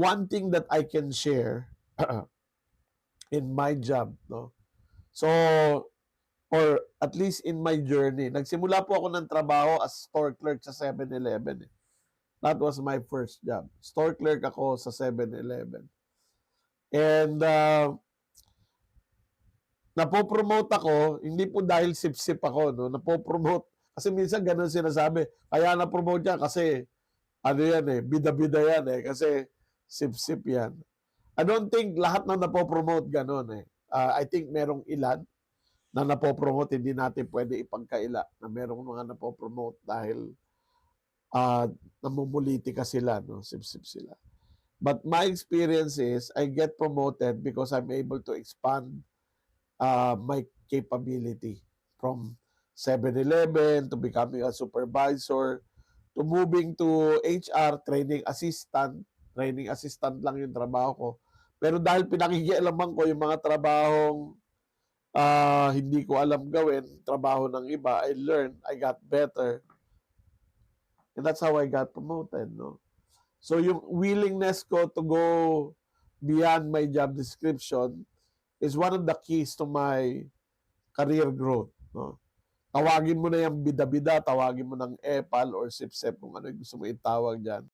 one thing that I can share in my job, no? So, or at least in my journey, nagsimula po ako ng trabaho as store clerk sa 7-Eleven. Eh. That was my first job. Store clerk ako sa 7-Eleven. And napopromote ako, hindi po dahil sip-sip ako, no? Napopromote. Kasi minsan ganun sinasabi. Kaya na-promote yan kasi, ano yan eh, bida-bida yan eh. Kasi sip-sip yan. I don't think lahat na napopromote ganun eh. I think merong ilan na napopromote, hindi natin pwede ipagkaila na merong mga napopromote dahil namumulitika sila, no? Sip-sip sila. But my experience is, I get promoted because I'm able to expand my capability from 7-Eleven to becoming a supervisor to moving to HR, training assistant. Training assistant lang yung trabaho ko. Pero dahil pinakikialaman ko yung mga trabahong hindi ko alam gawin, trabaho ng iba, I learned, I got better. And that's how I got promoted, no? So yung willingness ko to go beyond my job description is one of the keys to my career growth, no? Tawagin mo na yung bida-bida, tawagin mo ng epal or sip-sip kung ano yung gusto mo itawag dyan.